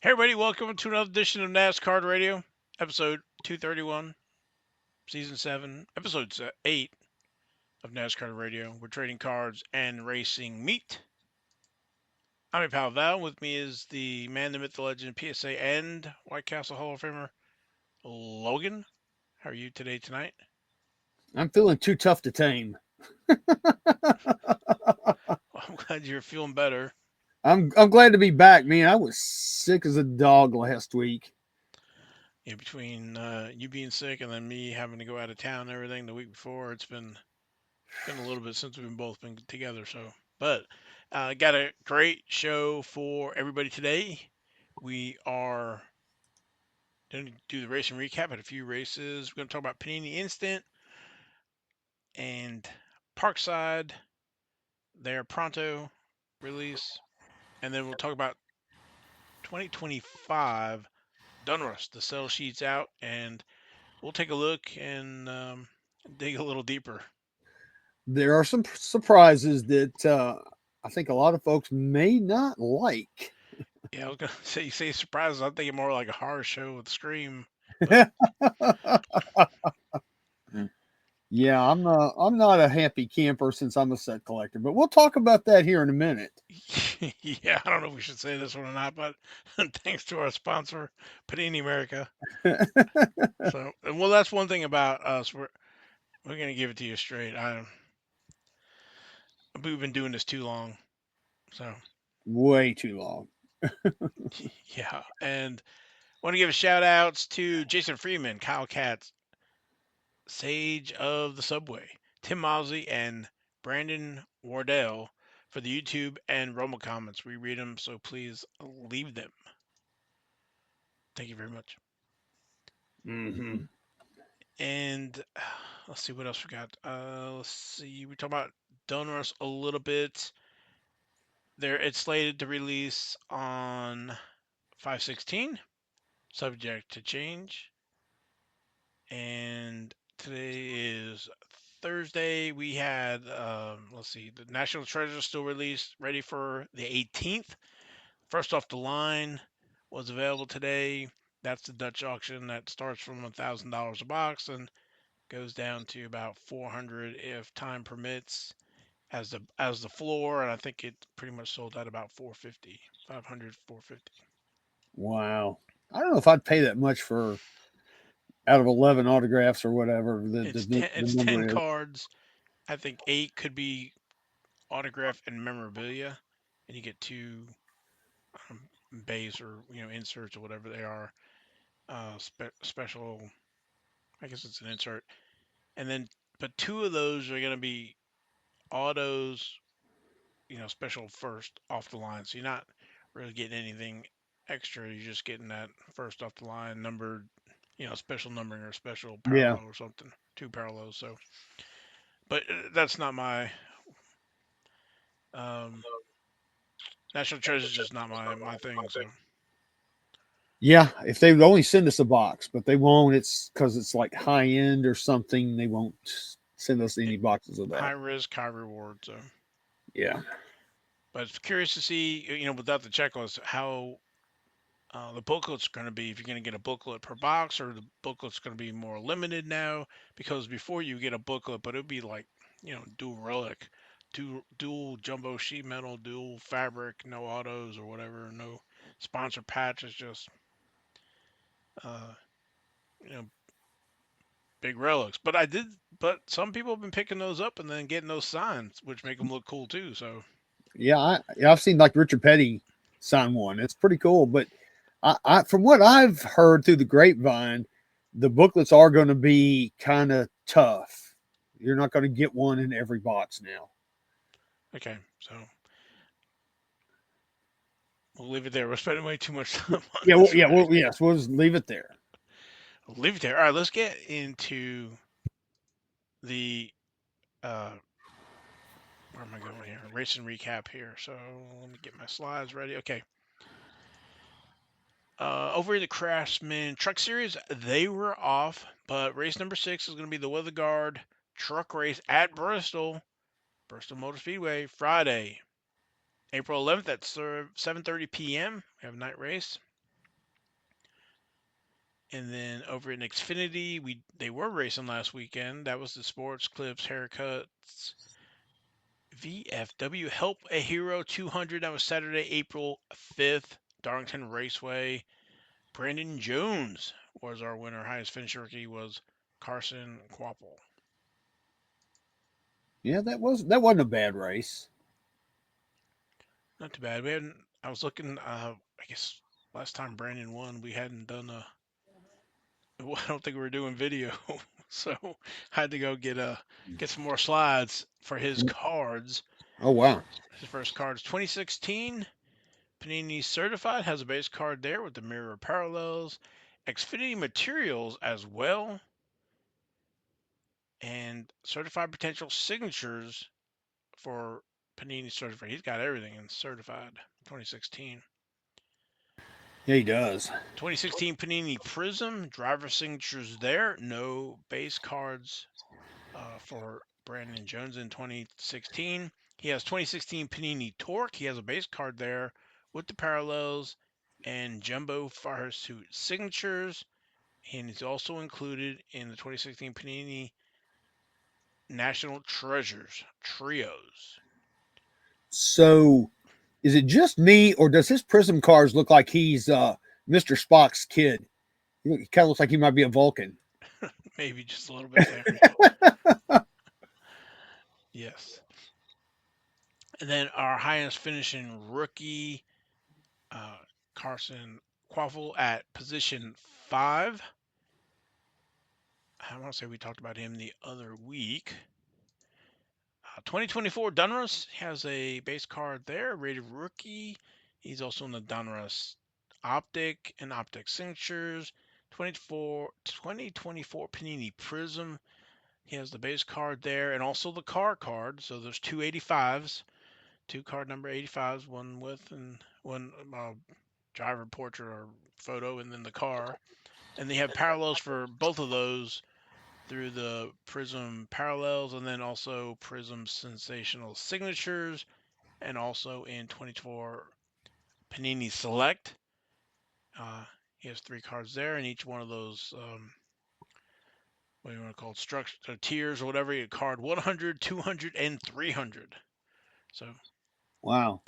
Hey everybody, welcome to another edition of NasCard Radio, episode 231, season 7, episode 8 of NasCard Radio. We're trading cards and racing meet. I'm your pal Val. With me is the man, the myth, the legend, PSA, and White Castle Hall of Famer, Logan. How are you tonight? I'm feeling too tough to tame. Well, I'm glad you're feeling better. I'm glad to be back, man. I was sick as a dog last week. Yeah, between you being sick and then me having to go out of town and everything the week before, it's been a little bit since we've both been together. But got a great show for everybody today. We are going to do the racing recap at a few races. We're going to talk about Panini Instant and Parkside, their Pronto release, and then we'll talk about 2025 Donruss. The sell sheets out, and we'll take a look and dig a little deeper. There are some surprises that I think a lot of folks may not like. Yeah, I was gonna say you say surprises. I'm thinking more like a horror show with Scream, but Yeah, I'm not a happy camper since I'm a set collector, but we'll talk about that here in a minute. yeah, I don't know if we should say this one or not, but thanks to our sponsor, Panini America. So, well, that's one thing about us. We're gonna give it to you straight. We've been doing this too long, so Way too long. yeah. And want to give a shout outs to Jason Freeman, Kyle Katz, Sage of the Subway, Tim Mosley, and Brandon Wardell for the YouTube and Roma comments. We read them, so please leave them. Thank you very much. Hmm. And let's see what else we got. Let's see. We talked about Donruss a little bit. It's slated to release on 5/16, subject to change. And today is Thursday. We had let's see, the National Treasure still released, ready for the 18th. First off the line was available today. That's the Dutch auction that starts from $1,000 a box and goes down to about 400 if time permits as the floor, and I think it pretty much sold at about 450, 500, 450. Wow. I don't know if I'd pay that much for out of 11 autographs or whatever It's the 10 number is. cards. I think 8 could be autograph and memorabilia, and you get two um, bays or inserts or whatever they are. Special, I guess it's an insert, and then but two of those are going to be autos, special first off the line. So you're not really getting anything extra. You're just getting that first off the line numbered, special numbering or special Yeah. parallel or something, two parallels. So, but that's not my um, National Treasure is just not my thing. So Yeah, if they would only send us a box, but they won't. It's because it's like high end or something. They won't send us it, any boxes of high that. risk, high reward. So, Yeah. but it's curious to see, without the checklist, how the booklet's going to be. If you're going to get a booklet per box, or the booklet's going to be more limited now. Because before you get a booklet, but it'd be like, dual relic, dual jumbo sheet metal, dual fabric, no autos or whatever, no sponsor patch. It's just, uh, you know, big relics. But some people have been picking those up and then getting those signs, which make them look cool too. So, Yeah, I've seen like Richard Petty sign one. It's pretty cool. But from what I've heard through the grapevine, the booklets are going to be kind of tough. You're not going to get one in every box now. okay. So we'll leave it there. We're spending way too much time on Yeah, this yeah, already. well, yes, we'll just leave it there. We'll leave it there. All right, let's get into the uh, where am I going here? Racing recap here. So let me get my slides ready. Okay. Over in the Craftsman Truck Series, they were off, but race number 6 is going to be the Weather Guard Truck Race at Bristol Motor Speedway, Friday, April 11th at 7:30 p.m. We have a night race. And then over in Xfinity, they were racing last weekend. That was the sports clips, haircuts, VFW Help a Hero 200. That was Saturday, April 5th, Darlington Raceway. Brandon Jones was our winner. Highest finish rookie was Carson Kvapil. Yeah, that wasn't a bad race. Not too bad. We hadn't. I was looking. I guess last time Brandon won, we hadn't done a. Well, I don't think we were doing video, so I had to go get some more slides for his cards. Oh wow. His first card is 2016 Panini Certified. Has a base card there with the mirror parallels, Xfinity materials as well, and certified potential signatures for Panini Certified. He's got everything in certified. 2016. Yeah, he does. 2016 Panini Prism, driver signatures there. No base cards for Brandon Jones in 2016. He has 2016 Panini Torque. He has a base card there with the parallels and jumbo fire suit signatures. And he's also included in the 2016 Panini National Treasures Trios. So, is it just me, or does his Prism cards look like he's Mr. Spock's kid? He kind of looks like he might be a Vulcan. Maybe just a little bit there. Yes. And then our highest finishing rookie, uh, Carson Quaffle at position 5. I want to say we talked about him the other week. 2024 Donruss has a base card there, rated rookie. He's also in the Donruss Optic and Optic Signatures. 2024 Panini Prism. He has the base card there and also the car card. So there's two 85s, two card number 85s, one with and one driver portrait or photo, and then the car. And they have parallels for both of those through the Prism parallels and then also Prism sensational signatures and also in 24 Panini Select. He has three cards there, and each one of those, what do you want to call it, structure tiers or whatever, you card 100, 200, and 300. So, Wow.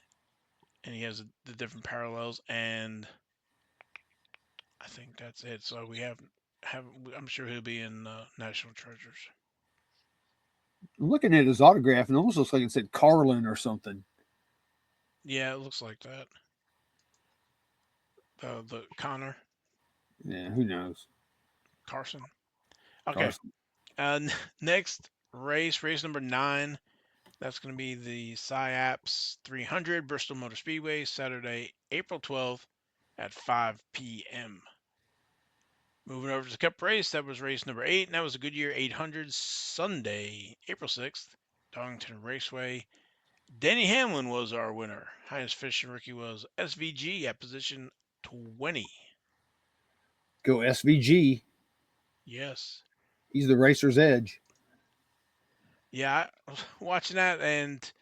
and he has the different parallels, and I think that's it. So we have I'm sure he'll be in National Treasures. I'm looking at his autograph, and it almost looks like it said Carlin or something. Yeah, it looks like that. The Connor Yeah, who knows? Carson. Okay. Carson. Next race number 9. That's going to be the SciAps 300 Bristol Motor Speedway, Saturday, April 12th at 5 p.m. Moving over to the Cup race, that was race number 8, and that was a Goodyear 800 Sunday, April 6th, Darlington Raceway. Denny Hamlin was our winner. Highest finishing rookie was SVG at position 20. Go SVG. Yes. He's the racer's edge. Yeah, I was watching that, and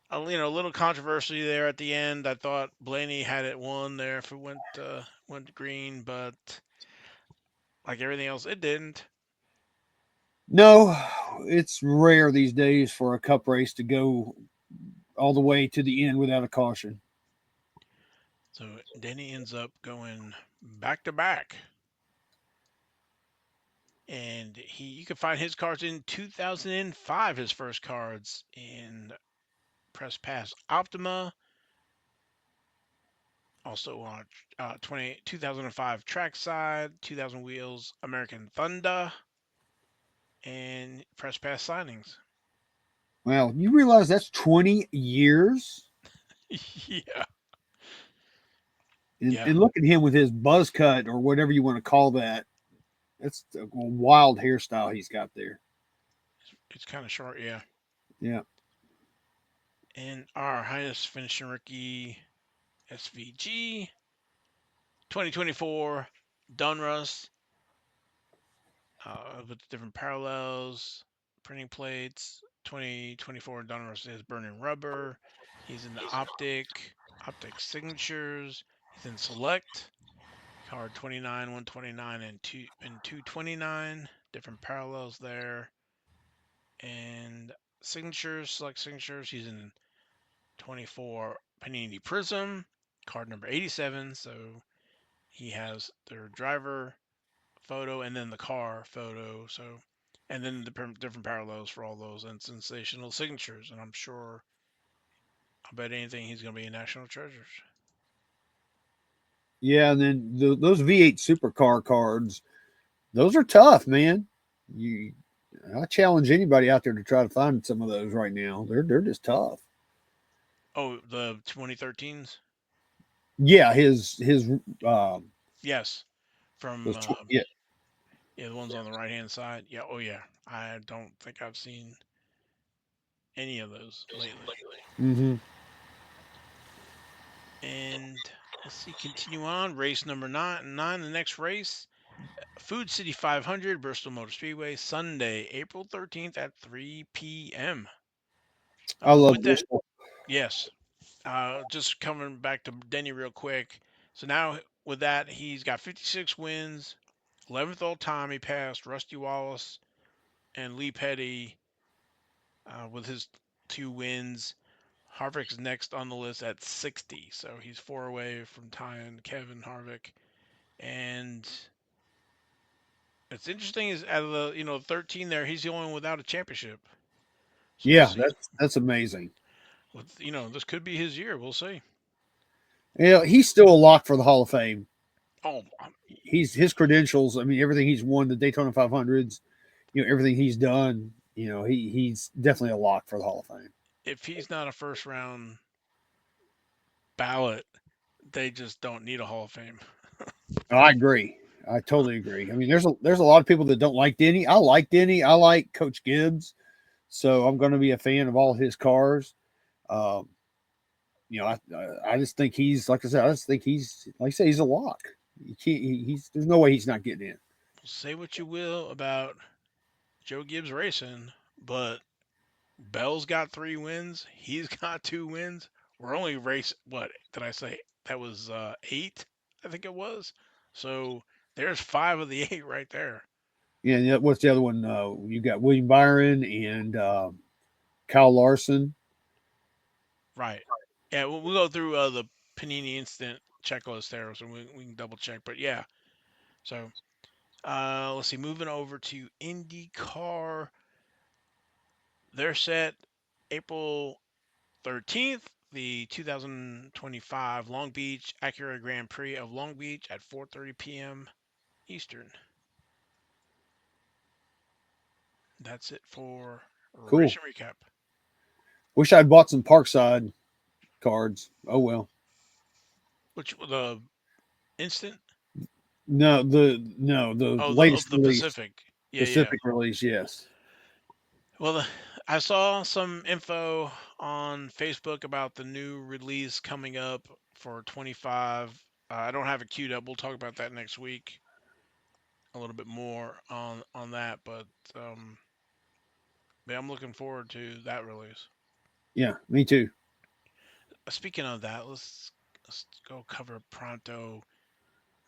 a little controversy there at the end. I thought Blaney had it won there if it went green, but like everything else, it didn't. No, it's rare these days for a cup race to go all the way to the end without a caution. So Denny ends up going back to back, and you can find his cards in 2005. His first cards in Press Pass Optima, also on 2005 Trackside, 2000 Wheels American Thunder, and Press Pass Signings. Well, you realize that's 20 years? Yeah, And, yeah, and look at him with his buzz cut or whatever you want to call that. That's a wild hairstyle he's got there. it's kind of short, yeah. Yeah. And our highest finishing rookie, SVG, 2024, Donruss, with different parallels, printing plates. 2024 Donruss is burning rubber. He's in the optic signatures. He's in select. Card 29, 129, and 229. Different parallels there. And signatures, select signatures. He's in 24 Panini Prism, card number 87. So he has their driver photo and then the car photo. So, and then the different parallels for all those and sensational signatures. And I'm sure, I bet anything he's going to be in National Treasures. Yeah, and then those V8 supercar cards, those are tough, man. You, I challenge anybody out there to try to find some of those right now. They're just tough. Oh, the 2013s? Yeah, his Yes. From, those yeah. yeah, the ones on the right hand side. Yeah. Oh, yeah. I don't think I've seen any of those lately. Mm-hmm. And let's see, continue on. Race number nine. The next race, Food City 500, Bristol Motor Speedway, Sunday, April 13th at 3 p.m. I love With that, Bristol. yes. Just coming back to Denny real quick. So now with that, he's got 56 wins, 11th all time. He passed Rusty Wallace and Lee Petty with his 2 wins. Harvick's next on the list at 60, so he's 4 away from tying Kevin Harvick. And it's interesting is out of the 13 there, he's the only one without a championship. So we'll Yeah, see. that's amazing. With this could be his year. We'll see. Yeah, he's still a lock for the Hall of Fame. Oh, He's his credentials. I mean, everything he's won, the Daytona 500s, everything he's done. He's definitely a lock for the Hall of Fame. if he's not a first round ballot, they just don't need a Hall of Fame. I agree. I totally agree. I mean, there's a lot of people that don't like Denny. I like Denny. I like Coach Gibbs, so I'm going to be a fan of all his cars. Um, I just think he's like I said. I just think he's like I say he's a lock. He can't. He's there's no way he's not getting in. Say what you will about Joe Gibbs Racing, but Bell's got 3 wins. He's got 2 wins. We're only race. What did I say? That was 8, I think it was. So there's 5 of the 8 right there. Yeah. What's the other one? You got William Byron and Kyle Larson. Right. Yeah, we'll go through the Panini Instant checklist there, so we can double check. But yeah, so let's see. Moving over to IndyCar, they're set April 13th, the 2025 Long Beach Acura Grand Prix of Long Beach at 4:30 p.m. Eastern. That's it for Cool. racing recap. Wish I'd bought some Parkside cards. Oh well. Which the instant? No, the Oh, latest the release, Pacific. Yeah, yeah. Pacific release. Yes. Well, I saw some info on Facebook about the new release coming up for 25. I don't have it queued up. We'll talk about that next week a little bit more on that, but yeah, I'm looking forward to that release. Yeah. Me too. Speaking of that, let's go cover Pronto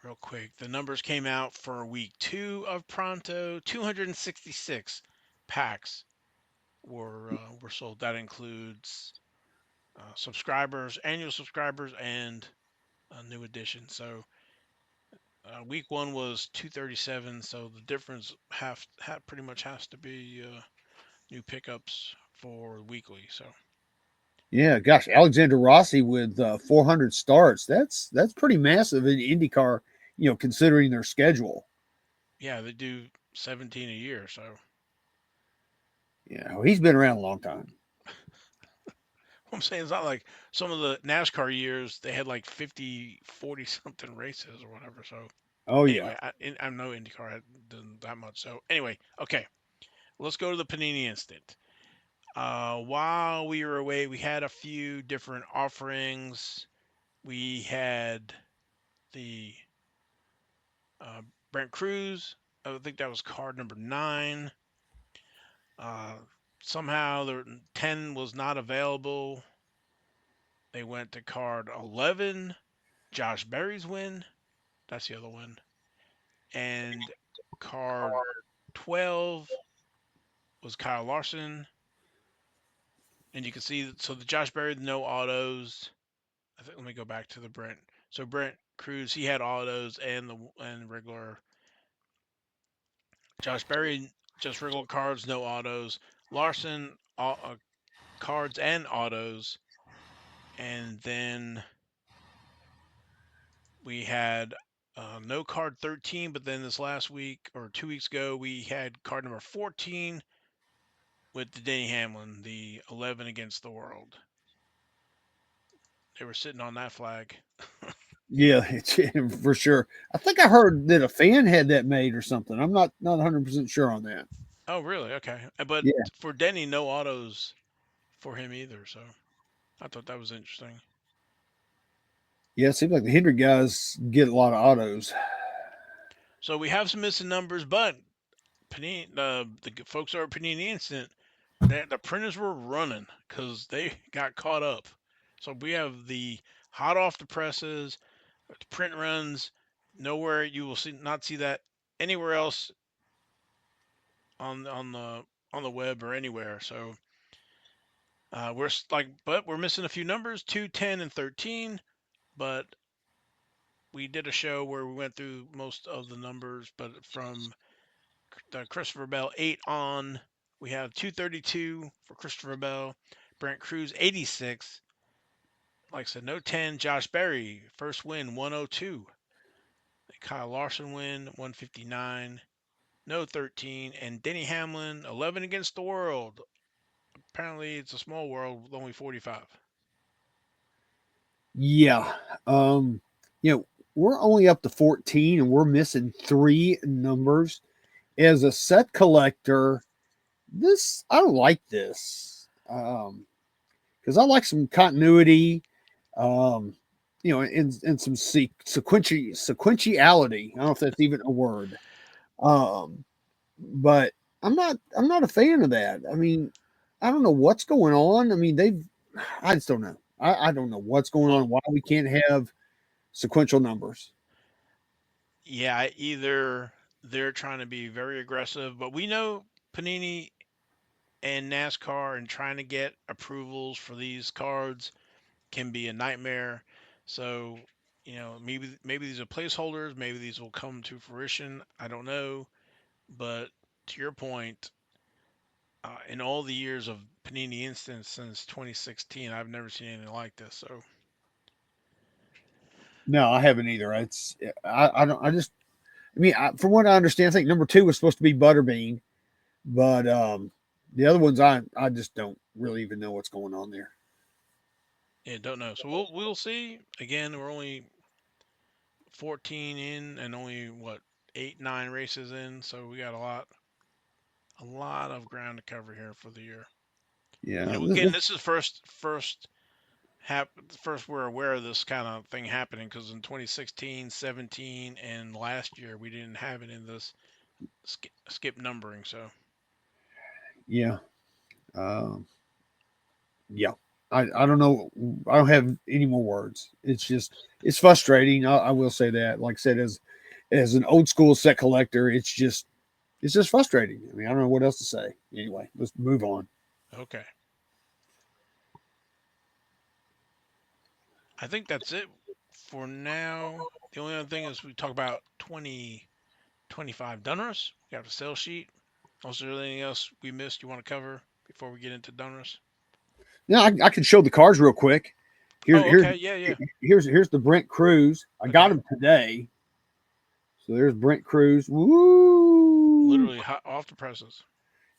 real quick. The numbers came out for week 2 of Pronto. 266 packs were sold. That includes subscribers, annual subscribers, and a new edition. So week 1 was 237. So the difference pretty much has to be new pickups for weekly. So Yeah. Gosh, Alexander Rossi with 400 starts. That's pretty massive in IndyCar. Considering their schedule. yeah, they do 17 a year. So Yeah. Well, he's been around a long time. I'm saying it's not like some of the NASCAR years they had like 50, 40 something races or whatever. So Oh yeah. anyway, I know IndyCar had done that much. So anyway, okay, let's go to the Panini Instant. While we were away, we had a few different offerings. We had the uh, Brent Cruz. I think that was card number 9. Uh, Somehow the 10 was not available. They went to card 11. Josh Berry's win. That's the other one. And card 12 was Kyle Larson. And you can see, so the Josh Berry, no autos. I think, let me go back to the Brent. So Brent Cruz, he had autos and regular. Josh Berry, just regular cards, no autos. Larson, cards and autos. And then we had no card 13, but then this last week or 2 weeks ago, we had card number 14 with the Denny Hamlin, the 11 against the world. They were sitting on that flag. Yeah, it's, for sure. I think I heard that a fan had that made or something. I'm not 100% sure on that. Oh, really? Okay. But Yeah, for Denny, no autos for him either. So I thought that was interesting. yeah. It seems like the Hendrick guys get a lot of autos. So we have some missing numbers, but Panini, the folks over at Panini Instant, the printers were running because they got caught up. So we have the hot off the presses, the print runs. Nowhere you will not see that anywhere else on the web or anywhere. So but we're missing a few numbers: 2, 10, and 13. But we did a show where we went through most of the numbers, but from the Christopher Bell 8 on, we have 232 for Christopher Bell, Brent Cruz 86. Like I said, no 10. Josh Berry, first win 102. Kyle Larson win 159. No 13. And Denny Hamlin 11 against the world. Apparently, it's a small world with only 45. Yeah. Um, you know, we're only up to 14 and we're missing three numbers. As a set collector, this I don't like this. Because I like some continuity, um, and some sequentiality. I don't know if that's even a word. Um, but I'm not a fan of that. I mean, I don't know what's going on. I mean, I just don't know. I don't know what's going Well, on. Why we can't have sequential numbers? yeah, either they're trying to be very aggressive, but we know Panini and NASCAR and trying to get approvals for these cards can be a nightmare. So, maybe these are placeholders, maybe these will come to fruition. I don't know, but to your point, in all the years of Panini Instant since 2016, I've never seen anything like this. So, No, I haven't either. I don't. I mean, from what I understand, I think number two was supposed to be Butterbean, but the other ones I just don't really even know what's going on there. yeah, don't know. So we'll see. Again, we're only 14 in and only what 8 9 races in, so we got a lot of ground to cover here for the year. Yeah, Again, this is first we're aware of this kind of thing happening because in 2016, 17, and last year we didn't have it in this skip numbering. So yeah, um, yeah. I don't know. I don't have any more words. It's frustrating. I will say that. Like I said, as an old school set collector, it's just frustrating. I mean, I don't know what else to say. Anyway, let's move on. okay, I think that's it for now. The only other thing is we talk about 2025 Donruss. We have the sales sheet. Was there anything else we missed you want to cover before we get into Donruss? Now I can show the cards real quick. Here's Oh, here's okay, yeah, yeah, here's the Brent Cruz. I got okay. him today. So there's Brent Cruz. Woo! Literally hot off the presses.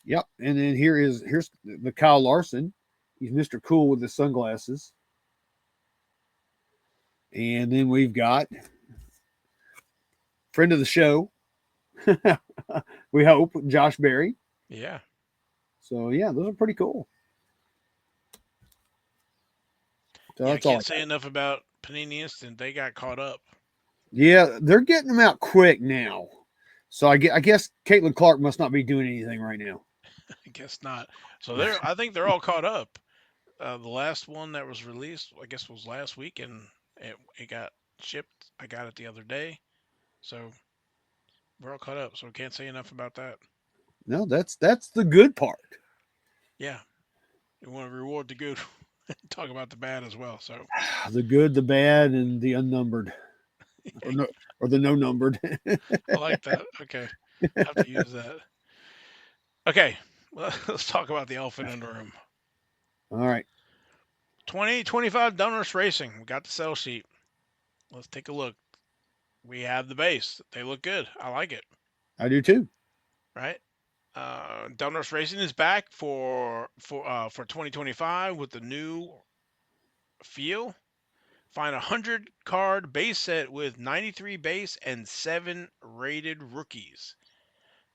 Yep. And then here's the Kyle Larson. He's Mr. Cool with the sunglasses. And then we've got friend of the show. We hope Josh Berry. Yeah, So yeah, those are pretty cool. So yeah. I that's all can't I say got. enough about Panini Instant. They got caught up. Yeah, they're getting them out quick now. So I guess Caitlin Clark must not be doing anything right now. I guess not. So I think they're all caught up. The last one that was released, I guess, was last week, and it got shipped. I got it the other day. So we're all caught up. So we can't say enough about that. No, that's the good part. Yeah, we want to reward the good, talk about the bad as well. So The good, the bad, and the unnumbered, or no, or the no numbered. I like that. Okay, have to use that. Okay, well, let's talk about the elephant in the room. All right, 2025 Donruss Racing. We got the sell sheet. Let's take a look. We have the base. They look good. I like it. I do too. Right. Donruss Racing is back for 2025 with the new feel. Find a 100 card base set with 93 base and 7 rated rookies.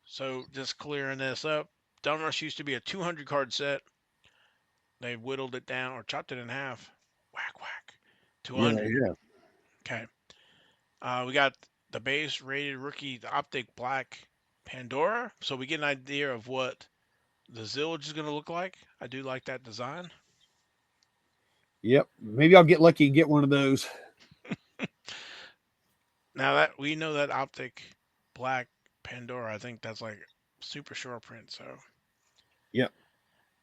So just clearing this up. Donruss used to be a 200 card set. They whittled it down or chopped it in half. Whack whack. Yeah, 200. yeah, Okay. We got the base rated rookie, the Optic Black Pandora. So we get an idea of what the Zillage is going to look like. I do like that design. yep. Maybe I'll get lucky and get one of those. Now that we know that Optic Black Pandora, I think that's like super short print. So, Yep.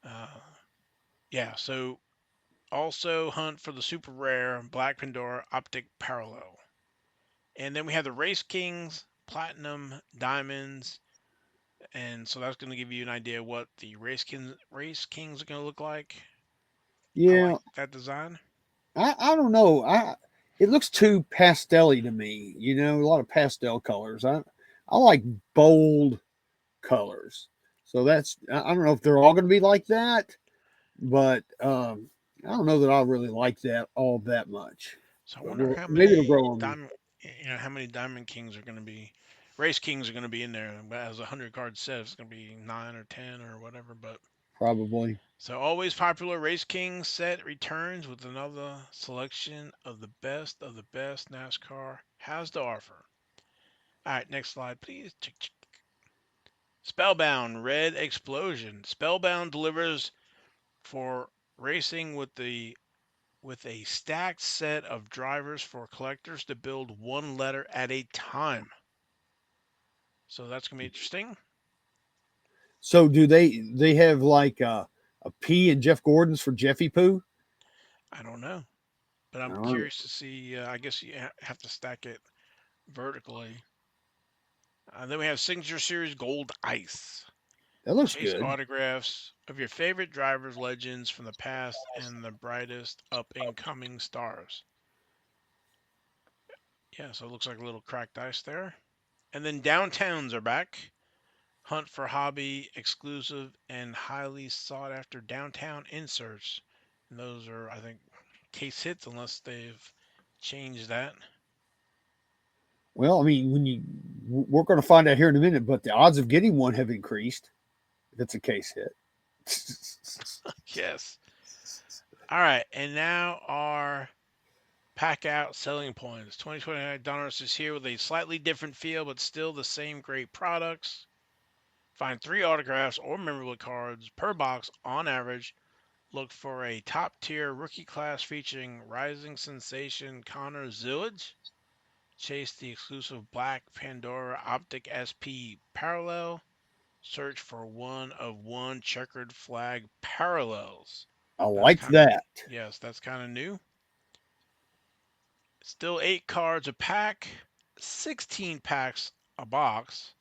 uh, yeah. So also hunt for the super rare Black Pandora Optic Parallel. And then we have the Race Kings, Platinum, Diamonds. And so that's going to give you an idea what the Race Kings are going to look like. I Yeah, like that design. I don't know. It looks too pastelly to me. You know, a lot of pastel colors. I like bold colors. So I don't know if they're all going to be like that, but I don't know that I really like that all that much. So I But wonder how maybe it'll many grow on me. diamond, how many Diamond Kings are going to be, Race Kings are going to be in there. But as a 100 card set, it's going to be 9 or 10 or whatever. But Probably. so always popular Race King set returns with another selection of the best NASCAR has to offer. All right, next slide, please. Spellbound Red Explosion. Spellbound delivers for racing with a stacked set of drivers for collectors to build one letter at a time. So that's gonna be interesting. So do they have like a P and Jeff Gordon's for Jeffy Poo? I don't know, but I'm I don't know. curious to see. I guess you have to stack it vertically. Then we have Signature Series Gold Ice. That looks Chase good. autographs of your favorite drivers, legends from the past, and the brightest up and coming stars. Yeah, so it looks like a little cracked ice there. And then downtowns are back. Hunt for hobby, exclusive, and highly sought after downtown inserts. And those are, I think, case hits unless they've changed that. Well, I mean, we're going to find out here in a minute, but the odds of getting one have increased if it's a case hit. Yes. All right. And now our pack out selling points. 2029 Donruss is here with a slightly different feel, but still the same great products. Find 3 autographs or memorable cards per box on average. Look for a top tier rookie class featuring rising sensation Connor Zillage. Chase the exclusive Black Pandora Optic SP Parallel. Search for one of one checkered flag parallels. I That's like kind of, that. yes, that's kind of new. Still 8 cards a pack, 16 packs a box,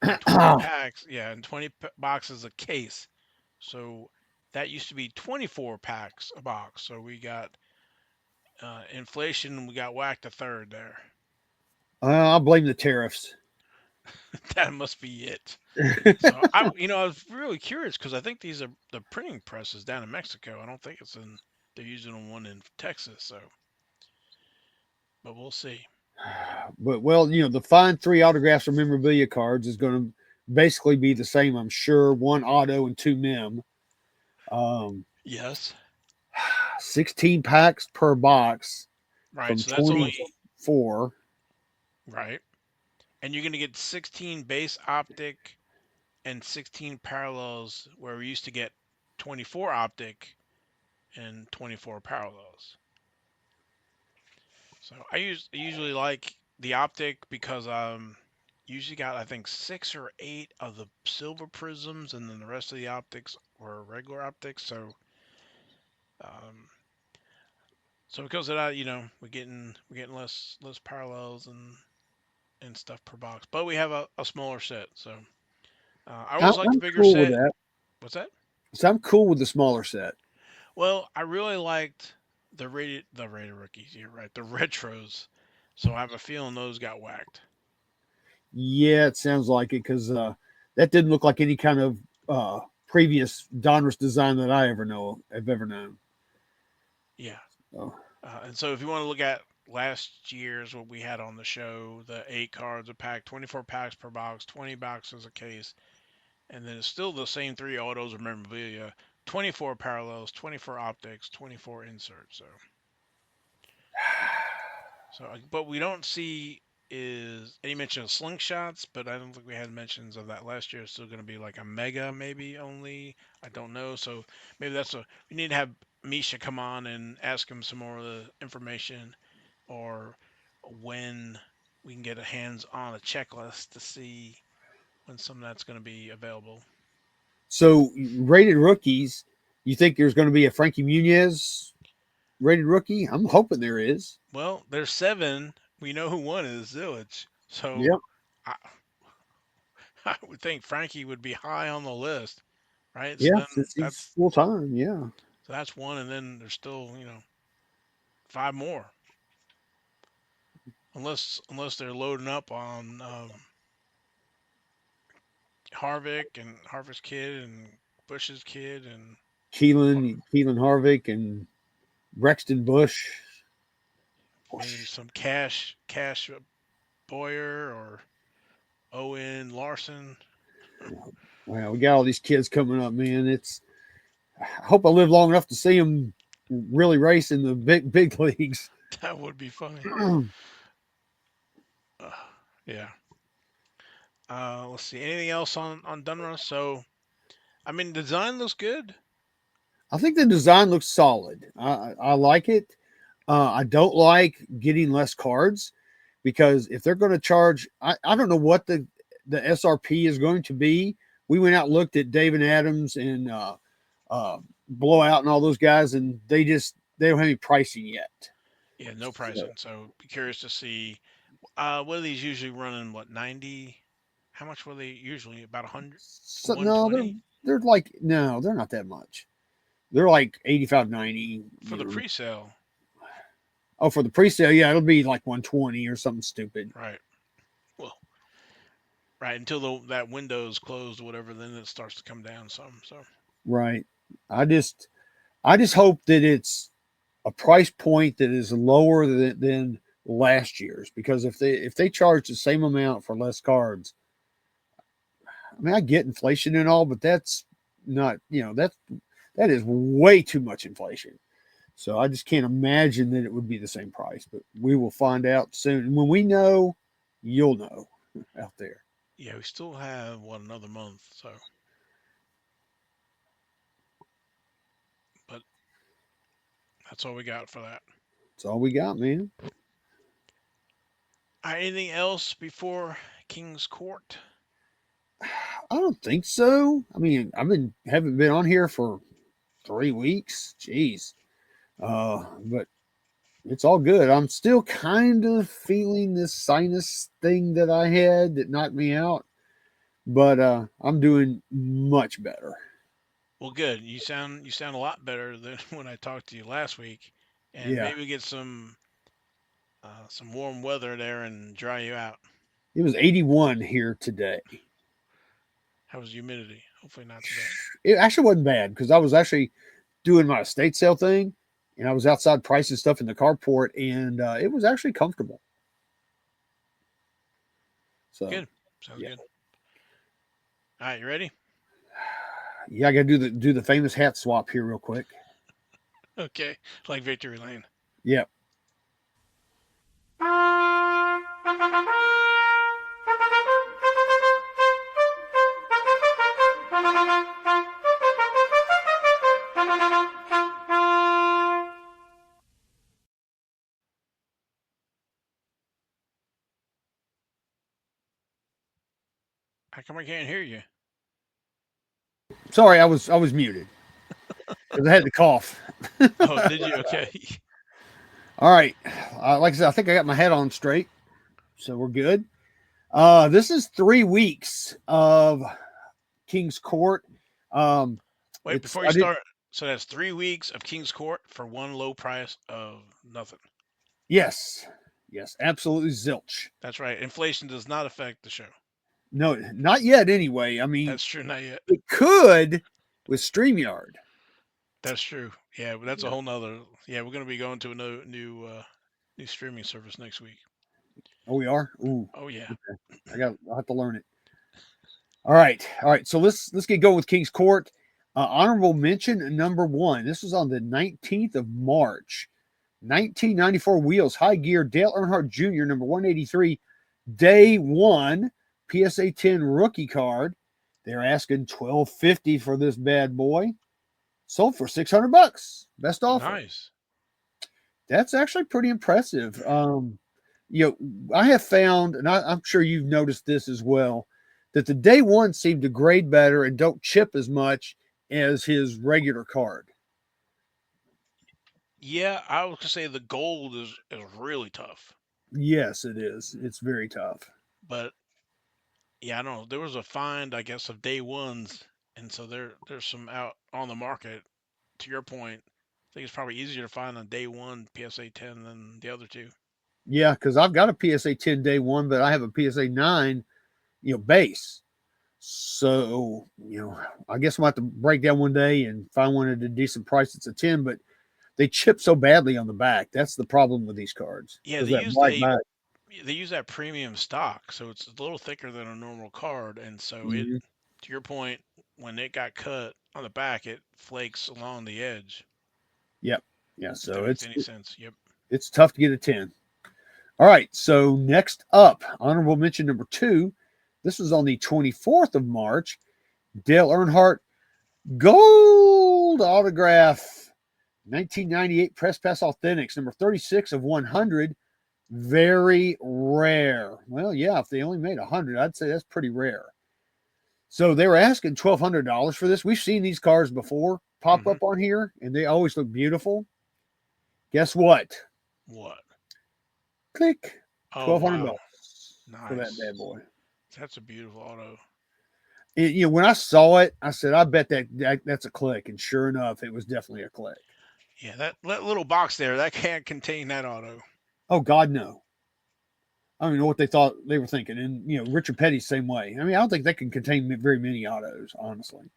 and 20 packs, yeah, and 20 boxes a case. So that used to be 24 packs a box. So we got inflation, we got whacked a third there. I'll blame the tariffs. That must be it. So I was really curious because I think these are the printing presses down in Mexico. I don't think it's in. They're using one in Texas. So, but we'll see. But well, the fine 3 autographs or memorabilia cards is going to basically be the same, I'm sure. 1 auto and 2 mem. Um, Yes. 16 packs per box Right. from So that's only 24. right, and you're gonna get 16 base optic and 16 parallels, where we used to get 24 optic and 24 parallels. So I usually like the optic because usually got I think 6 or 8 of the silver prisms, and then the rest of the optics were regular optics. Um, so because of that, we're getting less parallels and stuff per box, but we have a smaller set. So I always like the I'm bigger cool with set. that. What's that? So I'm cool with the smaller set. Well, I really liked the rated rookies. You're right, the retros. So I have a feeling those got whacked. Yeah, it sounds like it because that didn't look like any kind of previous Donruss design that I ever know have ever known. Yeah. So, And so if you want to look at last year's what we had on the show, the 8 cards a pack, 24 packs per box, 20 boxes a case, and then it's still the same 3 autos of memorabilia, 24 parallels, 24 optics, 24 inserts. But we don't see is any mention of slingshots, but I don't think we had mentions of that last year. It's still going to be like a mega, maybe only. I don't know. So maybe we need to have Misha come on and ask him some more of the information, or when we can get a hands on a checklist to see when some of that's going to be available. so rated rookies, you think there's going to be a Frankie Muniz rated rookie? I'm hoping there is. Well, there's 7. We know who one is, Zillich. So Yep. I, I would think Frankie would be high on the list, right? So Yeah, then since he's that's full time. Yeah. so that's one, and then there's still 5 more, unless they're loading up on Harvick and Harvick's kid and Bush's kid and Keelan Harvick and Brexton Bush. maybe some Cash Boyer or Owen Larson. Wow, we got all these kids coming up, man. I hope I live long enough to see them really race in the big leagues. That would be funny. Uh, yeah. Let's see. Anything else on Dunruss? So I mean, the design looks good. I think the design looks solid. I like it. I don't like getting less cards because if they're going to charge, I don't know what the SRP is going to be. We went out and looked at David Adams and Blowout and all those guys, and they don't have any pricing yet. Yeah, no So, pricing. So be curious to see. What are these usually running? What 90? How much were they usually? About 100, so no, 120 they're like no, they're not that much. They're like 85, 90. for the pre-sale, Oh, for the pre-sale, yeah, it'll be like 120 or something stupid. right? Well, right until that window is closed or whatever, then it starts to come down some. So Right. I just I just hope that it's a price point that is lower than last year's because if they charge the same amount for less cards, I mean I get inflation and all, but that's not that is way too much inflation. So I just can't imagine that it would be the same price, but we will find out soon. And when we know, you'll know out there. yeah, we still have another month. So, but that's all we got for that. That's all we got, man. Anything else before King's Court? I don't think so. I mean, haven't been on here for 3 weeks. Jeez. But it's all good. I'm still kind of feeling this sinus thing that I had that knocked me out, but I'm doing much better. Well, good. You sound a lot better than when I talked to you last week, and Yeah. maybe get some warm weather there and dry you out. It was 81 here today. How was humidity? Hopefully not too bad. It actually wasn't bad because I was actually doing my estate sale thing and I was outside pricing stuff in the carport and it was actually comfortable. So, Good. Sounds yeah. good. All right, you ready? Yeah, I got to do the famous hat swap here real quick. Okay. Like Victory Lane. Yeah. How come I can't hear you? Sorry, I was muted because I had to cough. Oh, did you? Okay. All right, like I said, I think I got my head on straight, so we're good. This is 3 weeks of King's Court. Um, Wait, it's before you I did start. So that's 3 weeks of King's Court for one low price of nothing. yes, yes, absolutely zilch. That's right. Inflation does not affect the show. No, not yet. Anyway, I mean, That's true. Not yet. it could with Streamyard. That's true. Yeah, but that's a Yeah. whole nother. Yeah, we're gonna be going to a new streaming service next week. Oh, we are. Ooh, Oh yeah. okay. I'll have to learn it. All right, all right. So let's get going with King's Court. Honorable mention number one. This was on the 19th of March, 1994. Wheels High Gear Dale Earnhardt Jr. number 183, day one. PSA 10 rookie card. They're asking 1250 for this bad boy. Sold for $600. Best offer. Nice. That's actually pretty impressive. I have found, and I'm sure you've noticed this as well, that the day one seem to grade better and don't chip as much as his regular card. Yeah, I was gonna say the gold is really tough, Yes, it is. It's very tough. but yeah, I don't know. There was a find, I guess, of day ones, and so there's some out on the market. To your point, I think it's probably easier to find on day one PSA 10 than the other two. Yeah, because I've got a PSA 10 day one, but I have a PSA 9, base. So, I guess I'm going to have to break down one day and find one at a decent price. It's a 10, but they chip so badly on the back. That's the problem with these cards Yeah, because that black back. they use that premium stock, so it's a little thicker than a normal card, and so it, Mhm. to your point, when it got cut on the back, it flakes along the edge. Yep. Yeah. If that So makes it's any sense. Yep. it's tough to get a 10. All right. So next up, honorable mention number two. This was on the 24th of March. Dale Earnhardt gold autograph 1998 Press Pass Authentics, number 36 of 100. Very rare. Well, yeah, if they only made 100, I'd say that's pretty rare. So they were asking $1,200 for this. We've seen these cars before pop Hmm. up on here, and they always look beautiful. Guess what? What? Click, Oh twelve hundred wow, bucks for that nice. bad boy. That's a beautiful auto. When I saw it, I said, "I bet that's a click," and sure enough, it was definitely a click. Yeah, that little box there that can't contain that auto. Oh God, no! I don't even know what they thought they were thinking. And Richard Petty's same way. I mean, I don't think that can contain very many autos, honestly.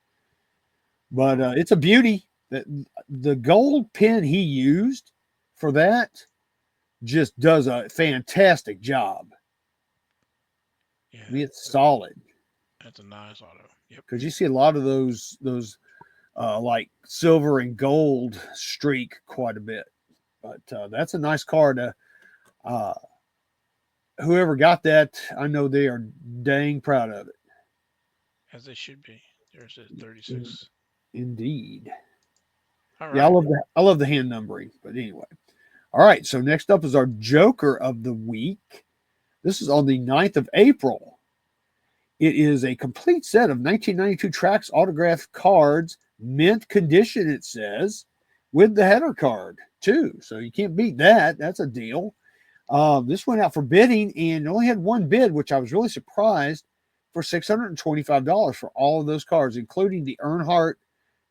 But Wow. it's a beauty. That the gold pen he used for that just does a fantastic job. Yeah, I mean, it's solid that's a nice auto. Yep. because you see a lot of those like silver and gold streak quite a bit. But that's a nice card. Uh, whoever got that, I know they are dang proud of As they should be. There's a it. 36. Indeed. All Yeah, I right. love the I love the hand numbering. But anyway, all right. So next up is our Joker of the week. This is on the 9th of April. It is a complete set of 1992 tracks autographed cards, mint condition, it says, with the header card, too. So you can't beat that. That's a deal. This went out for bidding and only had one bid, which I was really surprised, for $625 for all of those cards, including the Earnhardt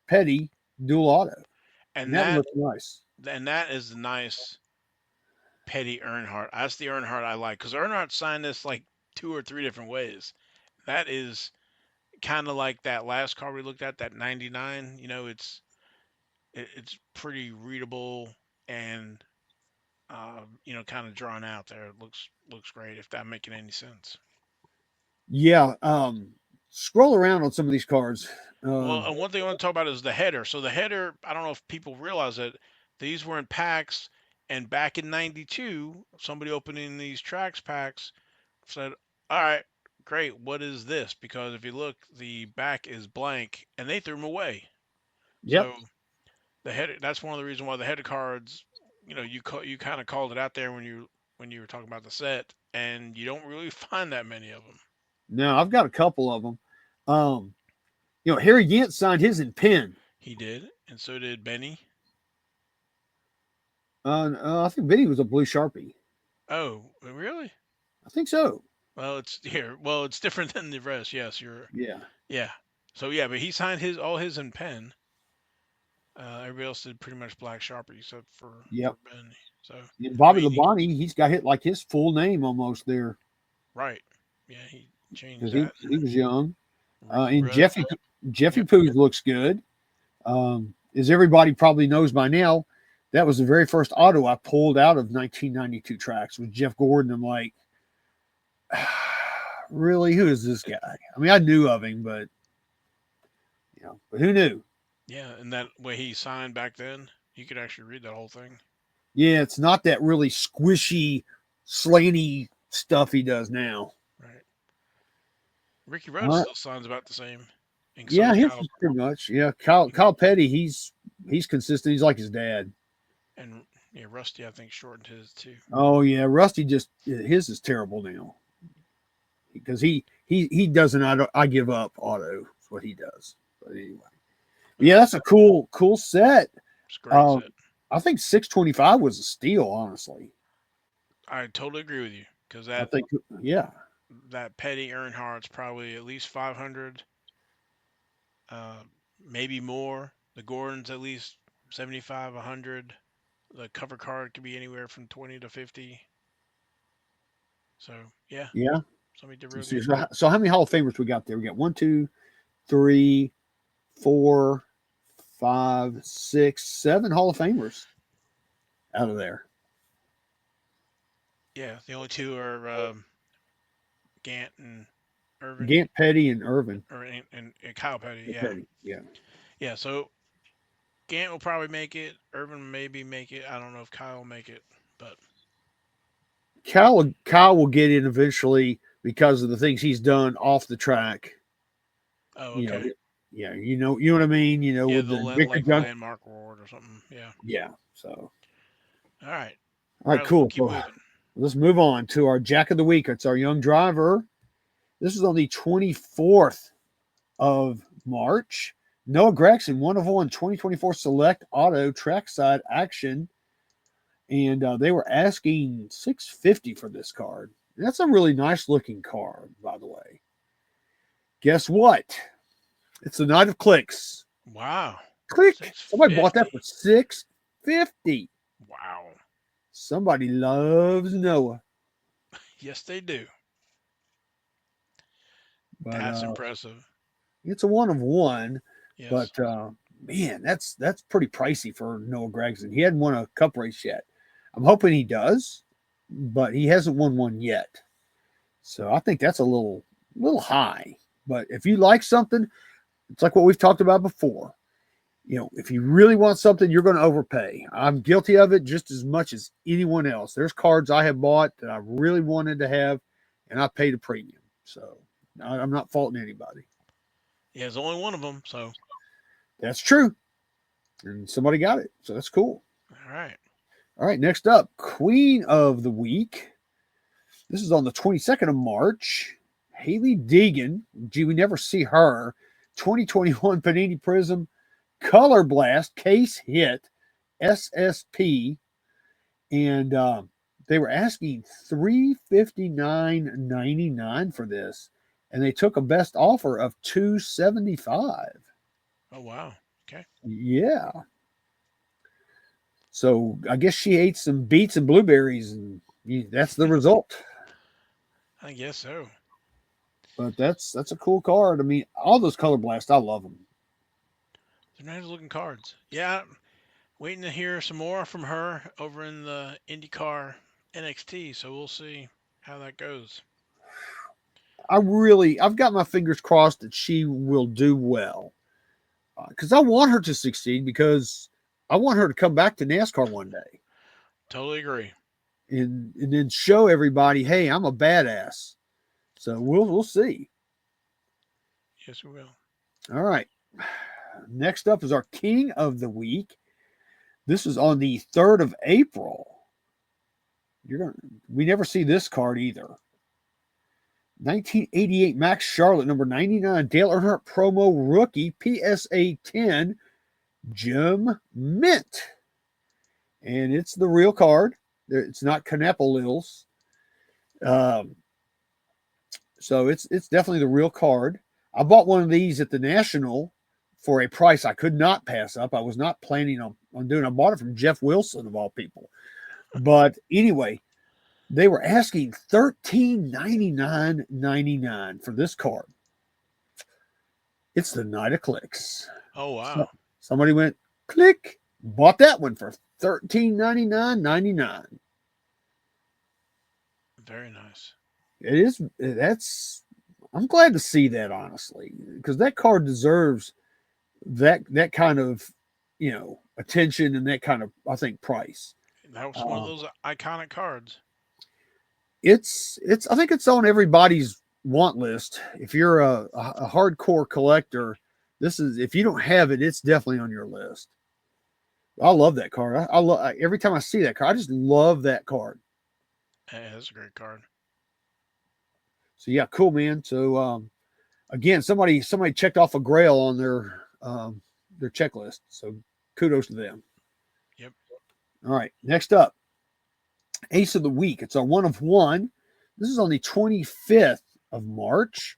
Petty dual auto. And And that that looks nice. and that is the nice Petty Earnhardt. That's the Earnhardt I like because Earnhardt signed this like two or three different ways. That is kind of like that last car we looked at, that 99. It's pretty readable and kind of drawn out there. It looks great if that making any sense. Yeah. Scroll around on some of these cards. Well, Um, and one thing I want to talk about is the header. So the header, I don't know if people realize it. These were in packs, and back in '92, somebody opening these tracks packs said, "All right, great. What is this?" Because if you look, the back is blank, and they threw them away. yep. So the header, that's one of the reasons why the header cards, you kind of called it out there when you were talking about the set, and you don't really find that many of them. No, I've got a couple of them. Um, Harry Gant signed his in pen. He did, and so did Benny. I think Benny was a blue Sharpie. Oh, really? I think so. Well, it's here. Well, it's different than the rest. Yes, you're. Yeah. Yeah. So yeah, but he signed his all his in pen. Everybody else did pretty much black Sharpie except for Yep. Benny. So And I Bobby mean, Labonte, he's got hit like his full name almost there right. Yeah, he changed because that. he was young. Ricky And Rose. Jeffy Yep. Poos looks good. As everybody probably knows by now, that was the very first auto I pulled out of 1992 tracks with Jeff Gordon. I'm like, really, who is this guy? I mean, I knew of him, but but who knew? Yeah, and that way he signed back then, you could actually read that whole thing. Yeah, it's not that really squishy, slanty stuff he does now. Right. Ricky All Rose right. still signs about the same, and so Yeah, does his Kyle. is pretty much. Yeah, Kyle Petty, he's consistent. He's like his dad. And yeah, Rusty I think shortened his too. Oh yeah, Rusty just his is terrible now because he doesn't. I give up auto. That's what he does. But anyway, yeah, that's a cool set. It's a great Um, set. I think 625 was a steal. Honestly, I totally agree with you because I that think yeah, that Petty Earnhardt's probably at least 500, uh, maybe more. The Gordon's at least 75, 100. The cover card could be anywhere from 20 to 50. So yeah, yeah. somebody did real So, good. so how many Hall of Famers we got there? We got 1, 2, 3, 4, 5, 6, 7 Hall of Famers out of there. Yeah, the only two are Gant and Irvin, Gant, Petty, and Irvin. and Kyle Petty. Yeah, Petty, yeah. yeah. So Gant will probably make it. Irvin will maybe make it. I don't know if Kyle will make it, but Kyle will get in eventually because of the things he's done off the track. oh, You know, okay. yeah, you know what I mean. Yeah, With the the Victor like John. landmark award or something. Yeah. Yeah. So, All right. all All right, right. We'll cool. keep So moving. let's move on to our Jack of the Week. It's our young driver. This is on the 24th of March. Noah Gregson, 1 of 1, 2024 Select Auto Trackside Action. And they were asking $650 for this card. That's a really nice looking card, by the way. Guess what? It's the Night of Clicks. Wow. Click. Somebody bought that 650. for $650. Wow. Somebody loves Noah. Yes, they do. But That's impressive. it's a 1 of 1. Yes. But man, that's pretty pricey for Noah Gregson. He hadn't won a cup race yet. I'm hoping he does, but he hasn't won one yet. So I think that's a little high. But if you like something, it's like what we've talked about before. If you really want something, you're going to overpay. I'm guilty of it just as much as anyone else. There's cards I have bought that I really wanted to have, and I paid a premium. So I'm not faulting anybody. Yeah, there's only one of them. So, That's true. And somebody got it. So that's cool. all right. All right, next up, Queen of the Week. This is on the 22nd of March. Haley Deegan. Gee, we never see her. 2021 Panini Prism Color Blast Case Hit SSP. And they were asking $359.99 for this. And they took a best offer of $275. Oh, wow. Okay. Yeah. So I guess she ate some beets and blueberries, and that's the result. I guess so. But that's a cool card. I mean, all those color blasts, I love them. They're nice looking cards. Yeah. Waiting to hear some more from her over in the IndyCar NXT. So we'll see how that goes. I've got my fingers crossed that she will do well because I want her to succeed because I want her to come back to NASCAR one day Totally agree. and then show everybody, hey, I'm a badass. So we'll see. Yes, we will. All right. Next up is our King of the Week. This is on the 3rd of April. We never see this card either. 1988 Max Charlotte, number 99, Dale Earnhardt promo rookie, PSA 10, Jim Mint. And it's the real card. It's not Kvapil's. Um, so it's definitely the real card. I bought one of these at the National for a price I could not pass up. I was not planning on doing. I bought it from Jeff Wilson of all people. But anyway, they were asking $13.99.99 for this card. It's the Night of Clicks. Oh So wow, somebody went click, bought that one for $13.99.99. very nice. It is that's I'm glad to see that honestly because that card deserves that kind of attention and that kind of I think price. That was one of Uh, those iconic cards. it's I think it's on everybody's want list. If you're a hardcore collector, this is if you don't have it, it's definitely on your list. I love that card. I love every time I see that card. I just love that card. Yeah, that's a great card. So yeah, cool man. So again, somebody checked off a Grail on their checklist. So kudos to them. Yep. All right, next up, Ace of the Week. It's our one of one. This is on the 25th of March,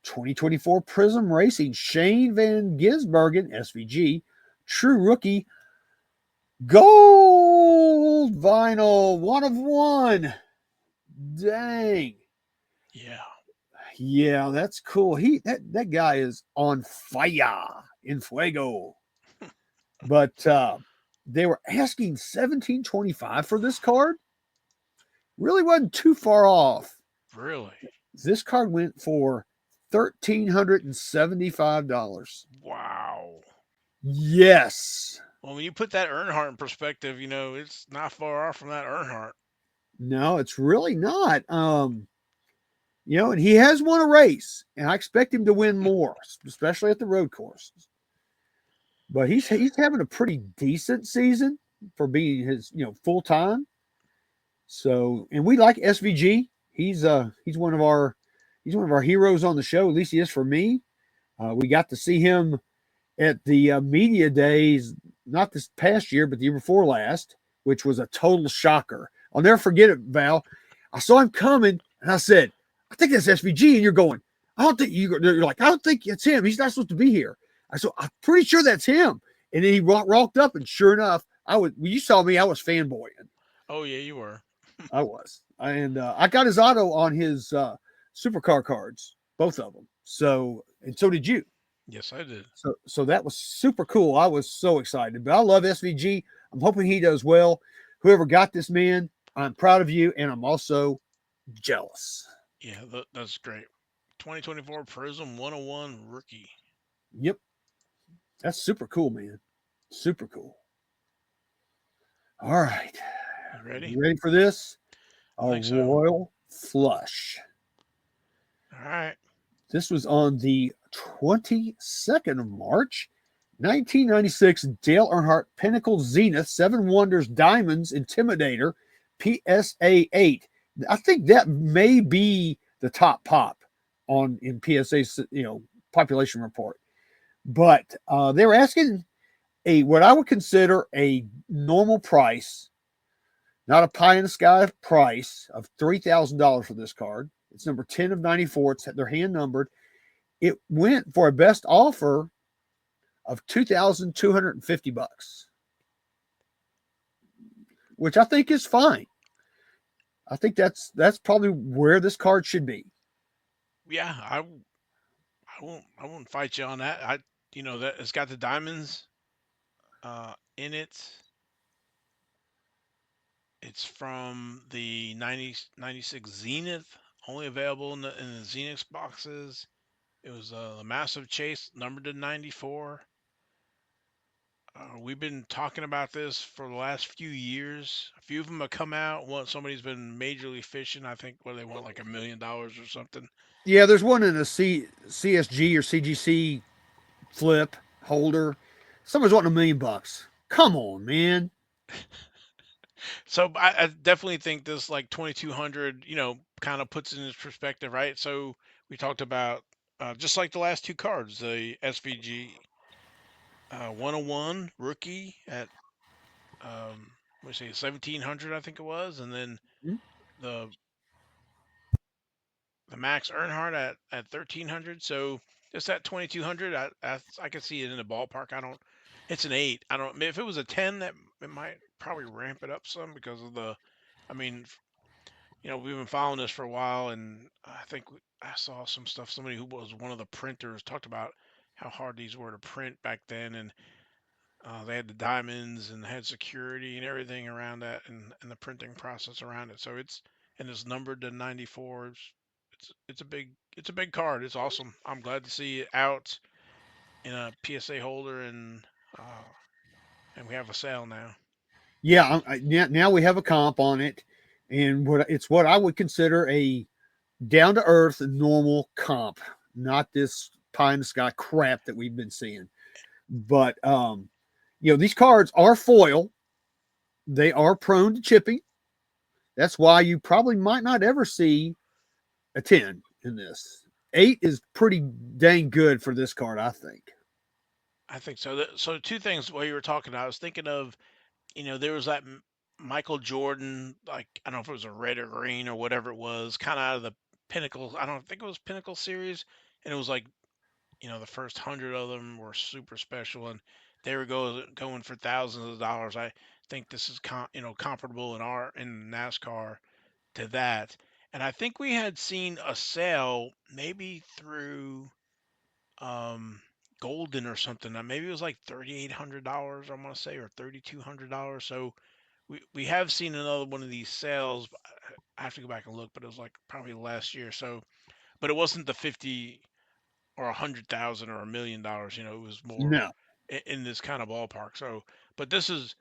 2024 Prism Racing. Shane Van Gisbergen, SVG, true rookie, gold vinyl, one of one. Dang. Yeah. Yeah, that's cool. That guy is on fire in fuego. But they were asking 1725 for this card. Really wasn't too far off. Really. This card went for $1,375. Wow. Yes. Well, when you put that Earnhardt in perspective, it's not far off from that Earnhardt. No, it's really not. And he has won a race, and I expect him to win more, especially at the road courses. But he's having a pretty decent season for being his full time. So, and we like SVG. He's one of our heroes on the show. At least he is for me. We got to see him at the media days, not this past year, but the year before last, which was a total shocker. I'll never forget it, Val. I saw him coming, and I said, "I think that's SVG." And you're going, "I don't think you're like, I don't think it's him. He's not supposed to be here." I said, "I'm pretty sure that's him." And then he rocked up, and sure enough, when you saw me, I was fanboying. Oh yeah, you were. I was, and I got his auto on his supercar cards, both of them. So, and so did you. Yes, I did. So that was super cool. I was so excited. But I love SVG. I'm hoping he does well. Whoever got this man, I'm proud of you, and I'm also jealous. Yeah, that's great. 2024 Prism 101 rookie. Yep, that's super cool, man. Super cool. All right, You ready? you ready for this? I A think so. royal flush. All right. This was on the 22nd of March, 1996. Dale Earnhardt Pinnacle Zenith 7 Wonders Diamonds Intimidator PSA 8. I think that may be the top pop in PSA's population report. But they were asking what I would consider a normal price, not a pie in the sky price of $3,000 for this card. It's number 10 of 94. They're hand numbered. It went for a best offer of $2,250, which I think is fine. I think that's probably where this card should be. Yeah, I won't fight you on that. That it's got the diamonds in it. It's from the 96 Zenith, only available in the Zenith boxes. It was a massive chase, numbered to 94. We've been talking about this for the last few years. A few of them have come out. Somebody's been majorly fishing. I think what they want like $1 million or something. Yeah, there's one in a CSG or CGC flip holder. Someone's wanting $1 million. Come on, man. So I definitely think this like 2200, kind of puts it in perspective, right? So we talked about just like the last two cards, the SVG 101 rookie at what do you say 1700, I think it was, and then Mhm. the Max Earnhardt at 1300. So just at 2200, I can see it in the ballpark. I don't. It's an 8. I don't. If it was a 10, that it might probably ramp it up some because of the. I mean, we've been following this for a while, and I think I saw some stuff. Somebody who was one of the printers talked about how hard these were to print back then, and they had the diamonds and had security and everything around that, and the printing process around it. So it's numbered to 94. It's a big card. It's awesome. I'm glad to see it out in a PSA holder, and we have a sale now. Yeah, now we have a comp on it, and what I would consider a down to earth, normal comp, not this pie in the sky crap that we've been seeing. But these cards are foil. They are prone to chipping. That's why you probably might not ever see a 10 in this. 8 is pretty dang good for this card, I think. I think so. So two things while you were talking, I was thinking of, there was that Michael Jordan, like I don't know if it was a red or green or whatever it was, kind of out of the Pinnacle. I don't think it was Pinnacle Series, and it was like the first 100 of them were super special, and they were going for thousands of dollars. I think this is comparable in NASCAR to that, and I think we had seen a sale maybe through um Golden or something. Maybe it was like $3,800, I want to say, or $3,200. So we have seen another one of these sales. I have to go back and look, but it was like probably last year. So, but it wasn't the 50 or 100,000 or $1 million. It was more No. in this kind of ballpark. So, but this is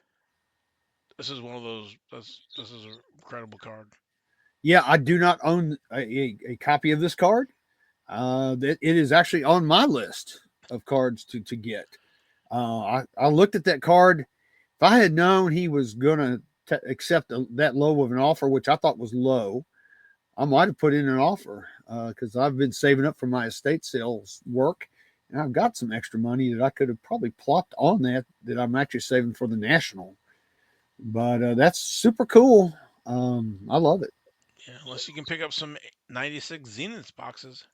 one of those. This is an incredible card. Yeah, I do not own a copy of this card. It is actually on my list of cards to get. I looked at that card. If I had known he was going to accept that low of an offer, which I thought was low, I might have put in an offer because I've been saving up for my estate sales work, and I've got some extra money that I could have probably plopped on that I'm actually saving for the national. But that's super cool. I love it. Yeah, unless you can pick up some 96 Zenith boxes.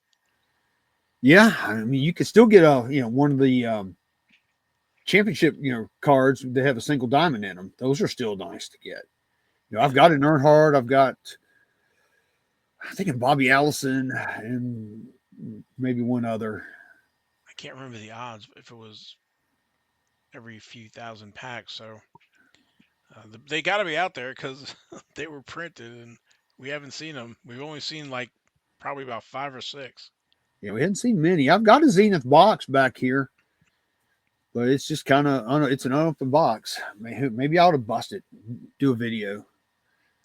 Yeah, I mean, you could still get one of the championship cards that have a single diamond in them. Those are still nice to get. I've Yeah, got an Earnhardt. I've got I think in Bobby Allison and maybe one other. I can't remember the odds if it was every few thousand packs. So they got to be out there because they were printed and we haven't seen them. We've only seen like probably about 5 or 6. Yeah, we hadn't seen many. I've got a Zenith box back here, but it's just kind of it's an unopened box. Maybe I ought to bust it, do a video.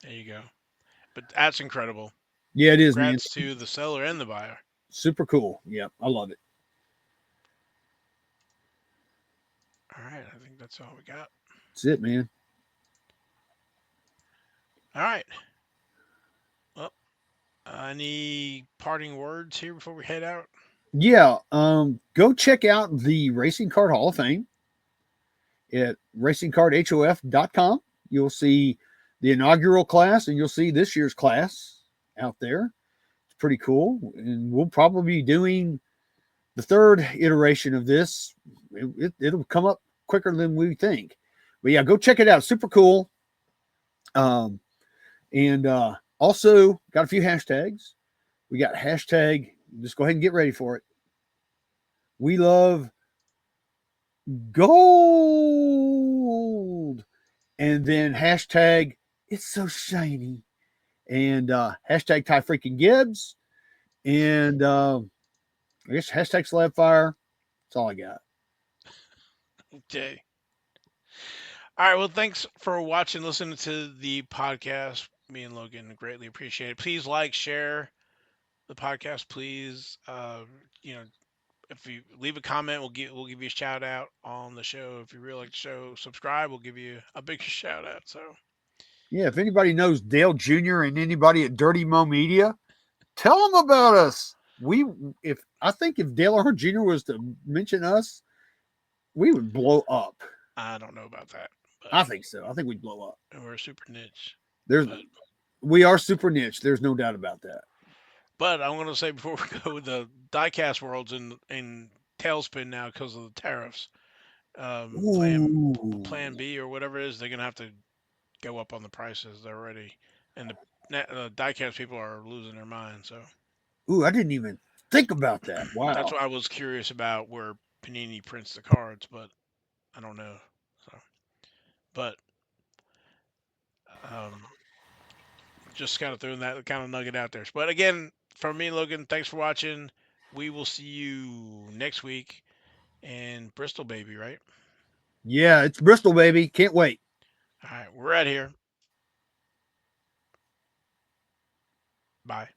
There you go. But that's incredible. Yeah, it is, man. Congrats to the seller and the buyer. Super cool. Yep, I love it. All right, I think that's all we got. That's it, man. All right. Well, any parting words here before we head out? Yeah, go check out the Racing Card Hall of Fame at racingcardhof.com. You'll see the inaugural class and you'll see this year's class out there. It's pretty cool. And we'll probably be doing the third iteration of this. It'll come up quicker than we think. But yeah, go check it out. Super cool. Um, and also got a few hashtags. We got hashtag, just go ahead and get ready for it. We love gold. And then hashtag, it's so shiny. And hashtag Ty freaking Gibbs. And I guess hashtag Slabfire. That's all I got. Okay. All right. Well, thanks for watching, listening to the podcast. Me and Logan greatly appreciate it. Please like, share the podcast, please. If you leave a comment, we'll give you a shout out on the show. If you really like the show, subscribe. We'll give you a big shout out. So, Yeah, if anybody knows Dale Jr. and anybody at Dirty Mo Media, tell them about us. We if I think if Dale Earnhardt Jr. was to mention us, we would blow up. I don't know about that, but I think so. I think we'd blow up. we're super niche. There's But we are super niche. There's no doubt about that. I'm gonna say before we go, the diecast world's in tailspin now because of the tariffs. Plan Ooh. B or whatever it is, they're gonna have to go up on the prices already, and the diecast people are losing their mind. So Ooh, I didn't even think about that. that's Wow. why I was curious about where Panini prints the cards, but I don't know. So, but um, just kind of throwing that kind of nugget out there. But again, from me, Logan, thanks for watching. We will see you next week in Bristol, baby. Right? Yeah, it's Bristol, baby. Can't wait. All right, we're out here. Bye.